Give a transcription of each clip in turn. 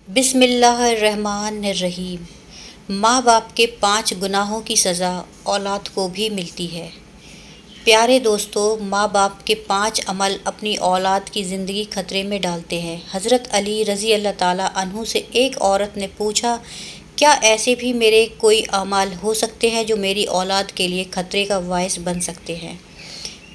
बिस्मिल्लाहिर्रहमानिर्रहीम। माँ बाप के 5 गुनाहों की सज़ा औलाद को भी मिलती है। प्यारे दोस्तों, माँ बाप के 5 अमल अपनी औलाद की ज़िंदगी खतरे में डालते हैं। हज़रत अली रज़ी अल्लाह ताला अन्हु से एक औरत ने पूछा, क्या ऐसे भी मेरे कोई अमाल हो सकते हैं जो मेरी औलाद के लिए खतरे का बायस बन सकते हैं?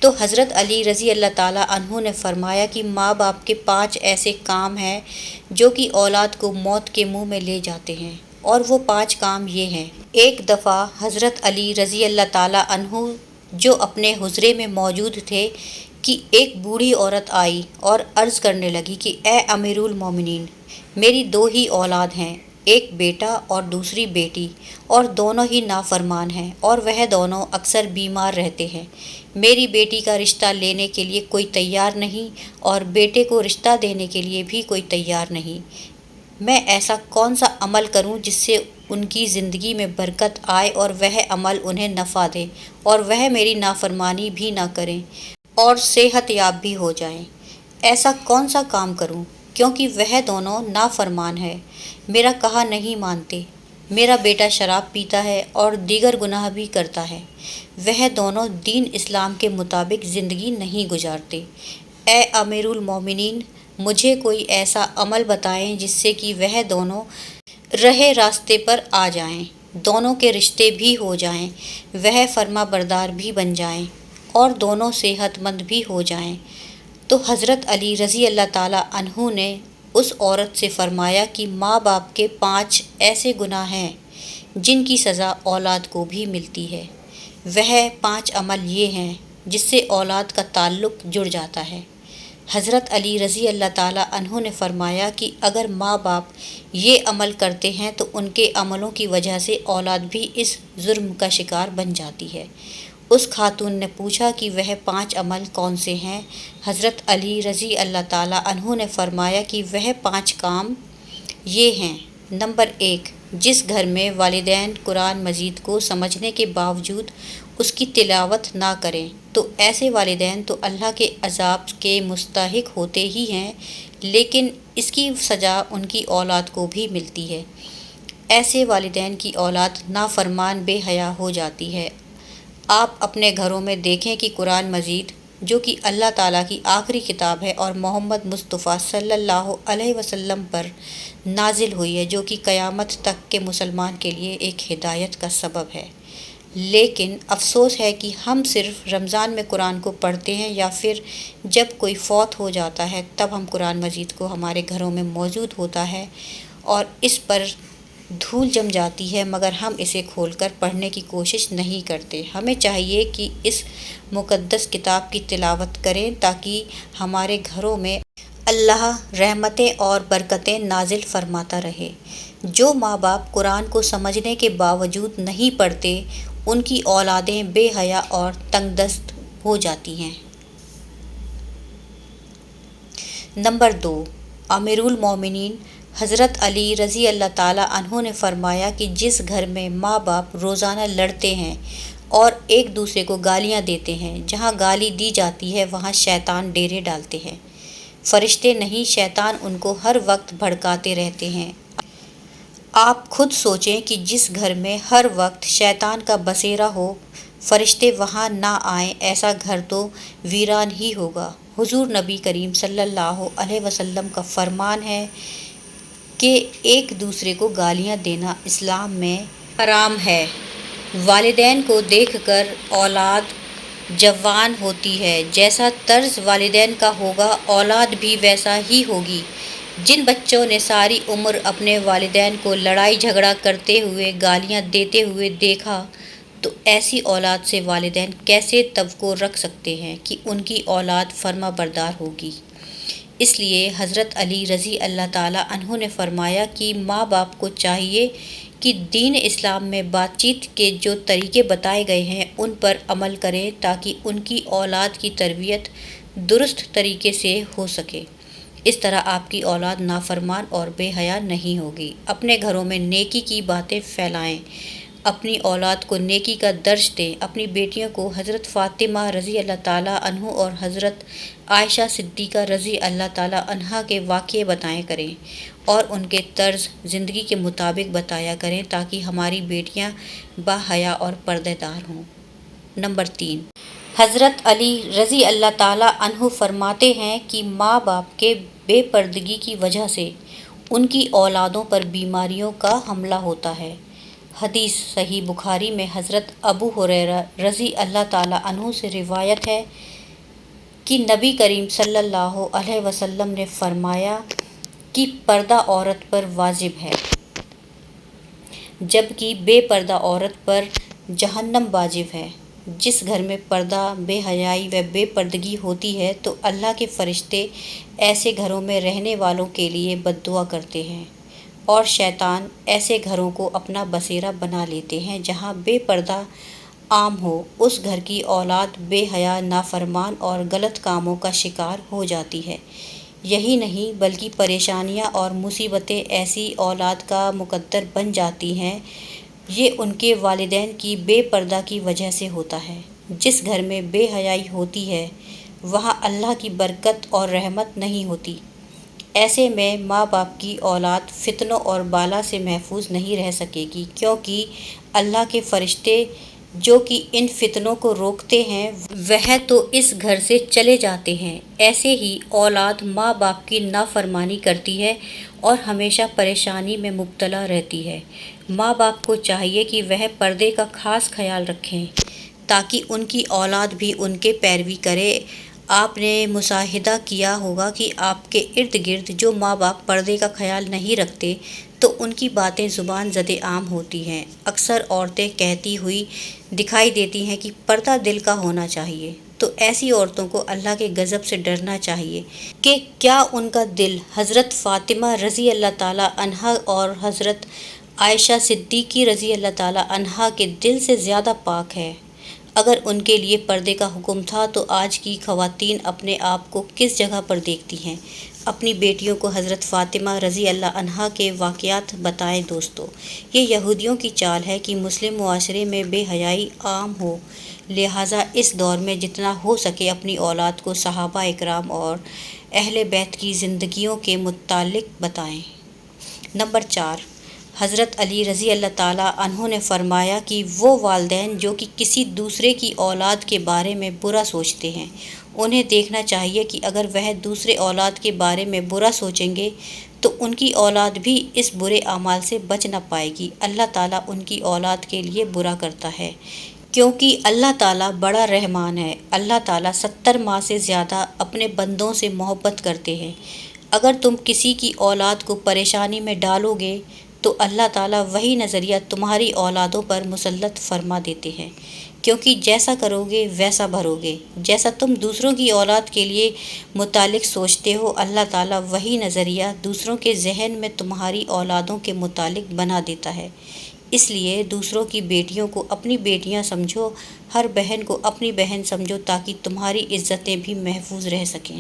तो हज़रत अली रज़ी अल्लाह ताला अन्हु ने फरमाया कि माँ बाप के 5 ऐसे काम हैं जो कि औलाद को मौत के मुंह में ले जाते हैं, और वो 5 काम ये हैं। एक दफ़ा हज़रत अली रज़ी अल्लाह ताला अन्हु जो अपने हुजरे में मौजूद थे कि एक बूढ़ी औरत आई और अर्ज़ करने लगी कि ए अमीरुल मोमिनीन, मेरी 2 ही औलाद हैं, एक बेटा और दूसरी बेटी, और दोनों ही नाफरमान हैं और वह दोनों अक्सर बीमार रहते हैं। मेरी बेटी का रिश्ता लेने के लिए कोई तैयार नहीं और बेटे को रिश्ता देने के लिए भी कोई तैयार नहीं। मैं ऐसा कौन सा अमल करूं जिससे उनकी ज़िंदगी में बरकत आए और वह अमल उन्हें नफ़ा दे और वह मेरी नाफरमानी भी ना करें और सेहत याब भी हो जाएं। ऐसा कौन सा काम करूं, क्योंकि वह दोनों नाफरमान है, मेरा कहा नहीं मानते। मेरा बेटा शराब पीता है और दीगर गुनाह भी करता है। वह दोनों दीन इस्लाम के मुताबिक ज़िंदगी नहीं गुजारते। ए अमीरुल मोमिनीन, मुझे कोई ऐसा अमल बताएं जिससे कि वह दोनों रहे रास्ते पर आ जाएं, दोनों के रिश्ते भी हो जाएं, वह फर्मा बरदार भी बन जाएं और दोनों सेहतमंद भी हो जाएं। तो हज़रत अली रज़ी अल्लाह ताला अन्हु ने उस औरत से फरमाया कि माँ बाप के 5 ऐसे गुनाह हैं जिनकी सज़ा औलाद को भी मिलती है। वह 5 अमल ये हैं जिससे औलाद का ताल्लुक़ जुड़ जाता है। हज़रत अली रज़ी अल्लाह ताला अन्हु ने फरमाया कि अगर माँ बाप ये अमल करते हैं तो उनके अमलों की वजह से औलाद भी इस जुर्म का शिकार बन जाती है। उस खातून ने पूछा कि वह 5 अमल कौन से हैं? हज़रत अली रज़ी अल्लाह ताला अन्हु ने फरमाया कि वह 5 काम ये हैं। नंबर 1, जिस घर में वालिदैन कुरान मजीद को समझने के बावजूद उसकी तिलावत ना करें तो ऐसे वालिदैन तो अल्लाह के अज़ाब के मुस्तहिक होते ही हैं, लेकिन इसकी सज़ा उनकी औलाद को भी मिलती है। ऐसे वालिदैन की औलाद नाफरमान बेहया हो जाती है। आप अपने घरों में देखें कि कुरान मजीद जो कि अल्लाह ताला की आखिरी किताब है और मोहम्मद मुस्तफ़ा सल्लल्लाहु अलैहि वसल्लम पर नाजिल हुई है, जो कि क़यामत तक के मुसलमान के लिए एक हिदायत का सबब है। लेकिन अफसोस है कि हम सिर्फ़ रमज़ान में कुरान को पढ़ते हैं या फिर जब कोई फ़ौत हो जाता है तब हम कुरान मजीद को हमारे घरों में मौजूद होता है और इस पर धूल जम जाती है, मगर हम इसे खोलकर पढ़ने की कोशिश नहीं करते। हमें चाहिए कि इस मुक़द्दस किताब की तिलावत करें ताकि हमारे घरों में अल्लाह रहमतें और बरकतें नाजिल फरमाता रहे। जो माँ बाप कुरान को समझने के बावजूद नहीं पढ़ते, उनकी औलादें बेहया और तंगदस्त हो जाती हैं। नंबर 2, अमीरुल मोमिनीन हज़रत अली रज़ी अल्लाह ताला अन्हु ने फरमाया कि जिस घर में माँ बाप रोज़ाना लड़ते हैं और एक दूसरे को गालियाँ देते हैं, जहाँ गाली दी जाती है वहाँ शैतान डेरे डालते हैं। फरिश्ते नहीं, शैतान उनको हर वक्त भड़काते रहते हैं। आप खुद सोचें कि जिस घर में हर वक्त शैतान का बसेरा हो, फरिश्ते वहाँ ना आएं, ऐसा घर तो वीरान ही होगा। हुजूर नबी करीम सल्लल्लाहु अलैहि वसल्लम का फरमान है कि एक दूसरे को गालियाँ देना इस्लाम में हराम है। वालिदैन को देखकर औलाद जवान होती है। जैसा तर्ज वालिदैन का होगा, औलाद भी वैसा ही होगी। जिन बच्चों ने सारी उम्र अपने वालिदैन को लड़ाई झगड़ा करते हुए, गालियाँ देते हुए देखा, तो ऐसी औलाद से वालिदैन कैसे तवक्को रख सकते हैं कि उनकी औलाद फर्मा बरदार होगी। इसलिए हज़रत अली रज़ी अल्लाह ताला अन्हु ने फरमाया कि माँ बाप को चाहिए कि दीन इस्लाम में बातचीत के जो तरीके बताए गए हैं उन पर अमल करें ताकि उनकी औलाद की तरबियत दुरुस्त तरीके से हो सके। इस तरह आपकी औलाद नाफरमान और बेहया नहीं होगी। अपने घरों में नेकी की बातें फैलाएं, اپنی اولاد کو نیکی کا درس دیں، اپنی بیٹیوں کو حضرت فاطمہ رضی اللہ تعالیٰ عنہ اور حضرت عائشہ صدیقہ رضی اللہ تعالیٰ عنہا کے واقعے بتایا کریں اور ان کے طرز زندگی کے مطابق بتایا کریں تاکہ ہماری بیٹیاں باحیا اور پردہ دار ہوں۔ نمبر 3، حضرت علی رضی اللہ تعالیٰ عنہ فرماتے ہیں کہ ماں باپ کے بے پردگی کی وجہ سے ان کی اولادوں پر بیماریوں کا حملہ ہوتا ہے۔ حدیث صحیح بخاری میں حضرت ابو ہریرہ رضی اللہ تعالیٰ عنہ سے روایت ہے کہ نبی کریم صلی اللہ علیہ وسلم نے فرمایا کہ پردہ عورت پر واجب ہے، جبکہ بے پردہ عورت پر جہنم واجب ہے۔ جس گھر میں پردہ، بے حیائی و بے پردگی ہوتی ہے تو اللہ کے فرشتے ایسے گھروں میں رہنے والوں کے لیے بد دعا کرتے ہیں، اور شیطان ایسے گھروں کو اپنا بسیرا بنا لیتے ہیں۔ جہاں بے پردہ عام ہو، اس گھر کی اولاد بے حیا، نافرمان اور غلط کاموں کا شکار ہو جاتی ہے۔ یہی نہیں بلکہ پریشانیاں اور مصیبتیں ایسی اولاد کا مقدر بن جاتی ہیں۔ یہ ان کے والدین کی بے پردہ کی وجہ سے ہوتا ہے۔ جس گھر میں بے حیائی ہوتی ہے وہاں اللہ کی برکت اور رحمت نہیں ہوتی۔ ایسے میں ماں باپ کی اولاد فتنوں اور بالا سے محفوظ نہیں رہ سکے گی، کیونکہ اللہ کے فرشتے جو کہ ان فتنوں کو روکتے ہیں وہ تو اس گھر سے چلے جاتے ہیں۔ ایسے ہی اولاد ماں باپ کی نافرمانی کرتی ہے اور ہمیشہ پریشانی میں مبتلا رہتی ہے۔ ماں باپ کو چاہیے کہ وہ پردے کا خاص خیال رکھیں تاکہ ان کی اولاد بھی ان کے پیروی کرے۔ آپ نے مشاہدہ کیا ہوگا کہ آپ کے ارد گرد جو ماں باپ پردے کا خیال نہیں رکھتے تو ان کی باتیں زبان زد عام ہوتی ہیں۔ اکثر عورتیں کہتی ہوئی دکھائی دیتی ہیں کہ پردہ دل کا ہونا چاہیے، تو ایسی عورتوں کو اللہ کے غضب سے ڈرنا چاہیے کہ کیا ان کا دل حضرت فاطمہ رضی اللہ تعالیٰ عنہا اور حضرت عائشہ صدیقہ رضی اللہ تعالیٰ عنہا کے دل سے زیادہ پاک ہے۔ اگر ان کے لیے پردے کا حکم تھا تو آج کی خواتین اپنے آپ کو کس جگہ پر دیکھتی ہیں؟ اپنی بیٹیوں کو حضرت فاطمہ رضی اللہ عنہا کے واقعات بتائیں دوستو۔ یہ یہودیوں کی چال ہے کہ مسلم معاشرے میں بے حیائی عام ہو، لہٰذا اس دور میں جتنا ہو سکے اپنی اولاد کو صحابہ اکرام اور اہل بیت کی زندگیوں کے متعلق بتائیں۔ نمبر 4، حضرت علی رضی اللہ تعالیٰ عنہ نے فرمایا کہ وہ والدین جو کہ کسی دوسرے کی اولاد کے بارے میں برا سوچتے ہیں، انہیں دیکھنا چاہیے کہ اگر وہ دوسرے اولاد کے بارے میں برا سوچیں گے تو ان کی اولاد بھی اس برے اعمال سے بچ نہ پائے گی۔ اللہ تعالیٰ ان کی اولاد کے لیے برا کرتا ہے، کیونکہ اللہ تعالیٰ بڑا رحمان ہے۔ اللہ تعالیٰ 70 ماہ سے زیادہ اپنے بندوں سے محبت کرتے ہیں۔ اگر تم کسی کی اولاد کو پریشانی میں ڈالو گے تو اللہ تعالیٰ وہی نظریہ تمہاری اولادوں پر مسلط فرما دیتے ہیں، کیونکہ جیسا کرو گے ویسا بھرو گے۔ جیسا تم دوسروں کی اولاد کے لیے متعلق سوچتے ہو، اللہ تعالیٰ وہی نظریہ دوسروں کے ذہن میں تمہاری اولادوں کے متعلق بنا دیتا ہے۔ اس لیے دوسروں کی بیٹیوں کو اپنی بیٹیاں سمجھو، ہر بہن کو اپنی بہن سمجھو تاکہ تمہاری عزتیں بھی محفوظ رہ سکیں۔